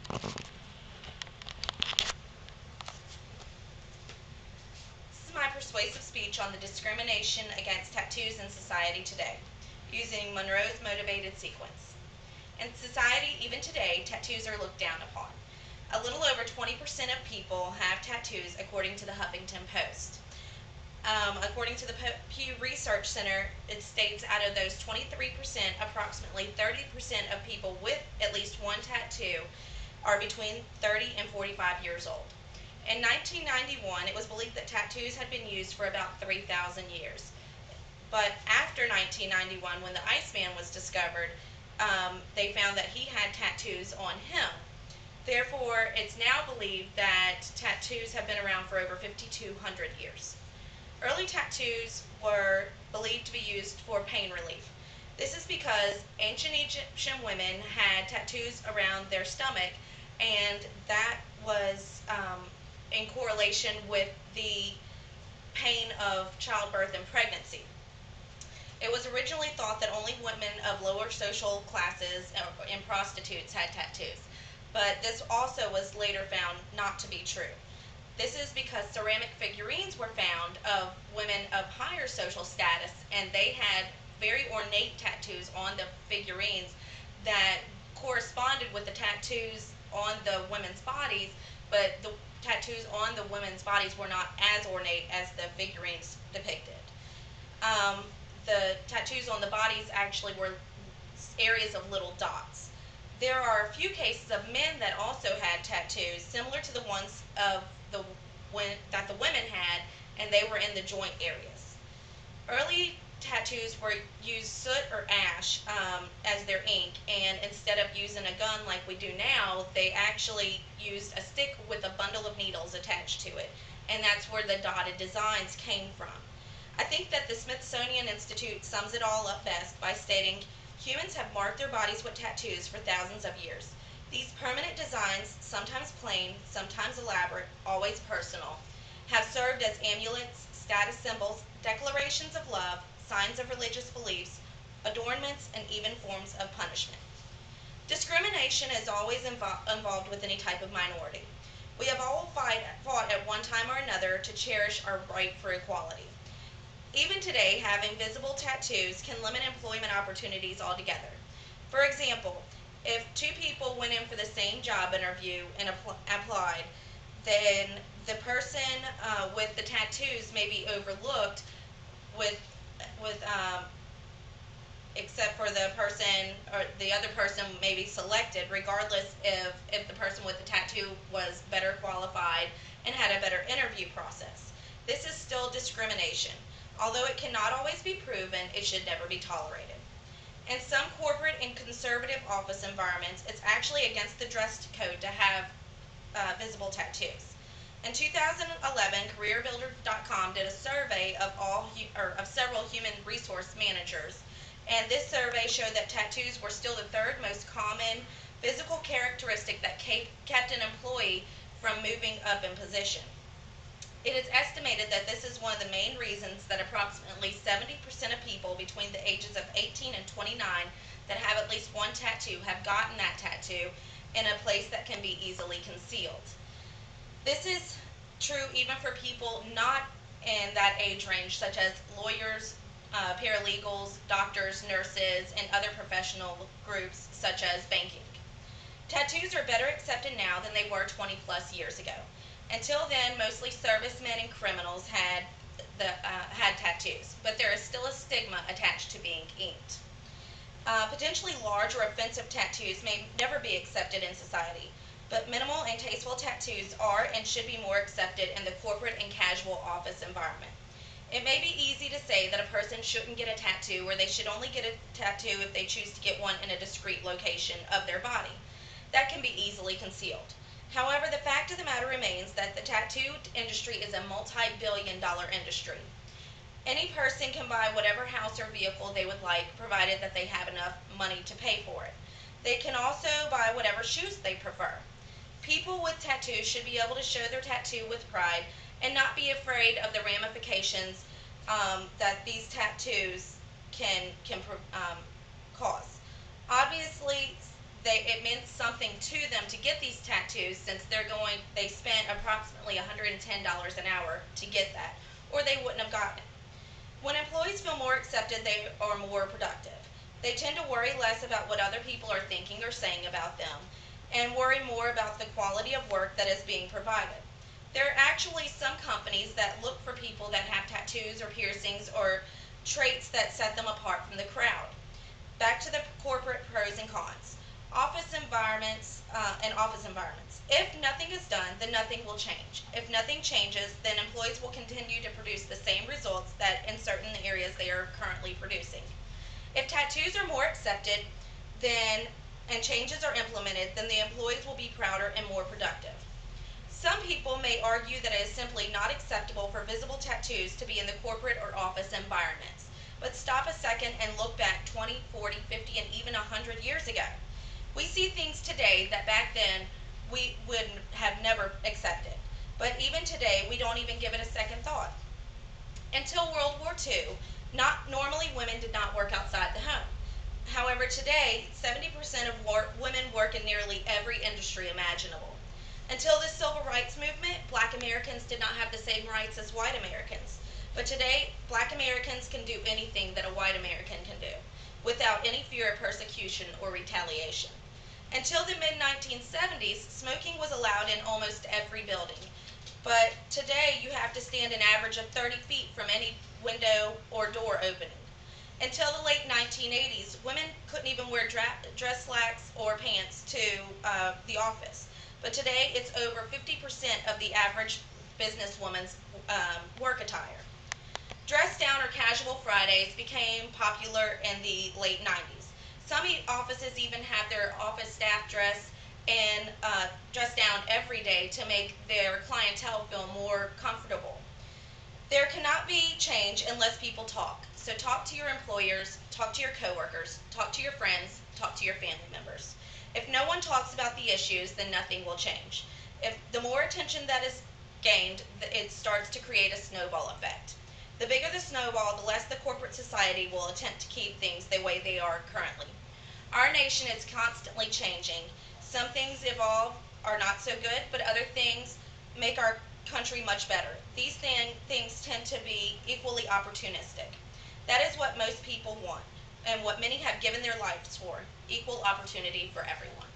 This is my persuasive speech on the discrimination against tattoos in society today, using Monroe's motivated sequence. In society, even today, tattoos are looked down upon. A little over 20% of people have tattoos, according to the Huffington Post. According to the Pew Research Center, it states out of those 23%, approximately 30% of people with at least one tattoo are between 30 and 45 years old. In 1991, it was believed that tattoos had been used for about 3,000 years. But after 1991, when the Iceman was discovered, they found that he had tattoos on him. Therefore, it's now believed that tattoos have been around for over 5,200 years. Early tattoos were believed to be used for pain relief. This is because ancient Egyptian women had tattoos around their stomach, and that was in correlation with the pain of childbirth and pregnancy. It was originally thought that only women of lower social classes and prostitutes had tattoos, but this also was later found not to be true. This is because ceramic figurines were found of women of higher social status, and they had very ornate tattoos on the figurines that corresponded with the tattoos on the women's bodies, but the tattoos on the women's bodies were not as ornate as the figurines depicted. Um, the tattoos on the bodies actually were areas of little dots. There are a few cases of men that also had tattoos similar to the ones of that the women had, and they were in the joint areas. Early tattoos were used soot or ash as their ink, and instead of using a gun like we do now, they actually used a stick with a bundle of needles attached to it, and that's where the dotted designs came from. I think that the Smithsonian Institute sums it all up best by stating, humans have marked their bodies with tattoos for thousands of years. These permanent designs, sometimes plain, sometimes elaborate, always personal, have served as amulets, status symbols, declarations of love, signs of religious beliefs, adornments, and even forms of punishment. Discrimination is always involved with any type of minority. We have all fought at one time or another to cherish our right for equality. Even today, having visible tattoos can limit employment opportunities altogether. For example, if two people went in for the same job interview and applied, then the person with the tattoos may be overlooked with with except for the person or the other person may be selected, regardless if the person with the tattoo was better qualified and had a better interview process. This is still discrimination. Although it cannot always be proven, it should never be tolerated. In some corporate and conservative office environments, it's actually against the dress code to have visible tattoos. In 2011, CareerBuilder.com did a survey of several human resource managers, and this survey showed that tattoos were still the third most common physical characteristic that kept an employee from moving up in position. It is estimated that this is one of the main reasons that approximately 70% of people between the ages of 18 and 29 that have at least one tattoo have gotten that tattoo in a place that can be easily concealed. This is true even for people not in that age range, such as lawyers, paralegals, doctors, nurses, and other professional groups such as banking. Tattoos are better accepted now than they were 20 plus years ago. Until then, mostly servicemen and criminals had tattoos, but there is still a stigma attached to being inked. Potentially large or offensive tattoos may never be accepted in society, but minimal and tasteful tattoos are and should be more accepted in the corporate and casual office environment. It may be easy to say that a person shouldn't get a tattoo, or they should only get a tattoo if they choose to get one in a discreet location of their body. That can be easily concealed. However, the fact of the matter remains that the tattoo industry is a multi-billion-dollar industry. Any person can buy whatever house or vehicle they would like, provided that they have enough money to pay for it. They can also buy whatever shoes they prefer. People with tattoos should be able to show their tattoo with pride and not be afraid of the ramifications that these tattoos can cause. Obviously, it meant something to them to get these tattoos, since they spent approximately $110 an hour to get that, or they wouldn't have gotten it. When employees feel more accepted, they are more productive. They tend to worry less about what other people are thinking or saying about them, and worry more about the quality of work that is being provided. There are actually some companies that look for people that have tattoos or piercings or traits that set them apart from the crowd. Back to the corporate pros and cons. Office environments. If nothing is done, then nothing will change. If nothing changes, then employees will continue to produce the same results that in certain areas they are currently producing. If tattoos are more accepted, then and changes are implemented, then the employees will be prouder and more productive. Some people may argue that it is simply not acceptable for visible tattoos to be in the corporate or office environments. But stop a second and look back 20, 40, 50, and even 100 years ago. We see things today that back then we would have never accepted. But even today, we don't even give it a second thought. Until World War II, normally women did not work outside the home. However, today, 70% of women work in nearly every industry imaginable. Until the Civil Rights Movement, Black Americans did not have the same rights as white Americans. But today, Black Americans can do anything that a white American can do, without any fear of persecution or retaliation. Until the mid-1970s, smoking was allowed in almost every building. But today, you have to stand an average of 30 feet from any window or door opening. Until the late 1980s, women couldn't even wear dress slacks or pants to the office. But today, it's over 50% of the average businesswoman's work attire. Dress down or casual Fridays became popular in the late 90s. Some offices even have their office staff dress down every day to make their clientele feel more comfortable. There cannot be change unless people talk. So talk to your employers, talk to your coworkers, talk to your friends, talk to your family members. If no one talks about the issues, then nothing will change. If the more attention that is gained, it starts to create a snowball effect. The bigger the snowball, the less the corporate society will attempt to keep things the way they are currently. Our nation is constantly changing. Some things evolve, are not so good, but other things make our country much better. These things tend to be equally opportunistic. That is what most people want, and what many have given their lives for: equal opportunity for everyone.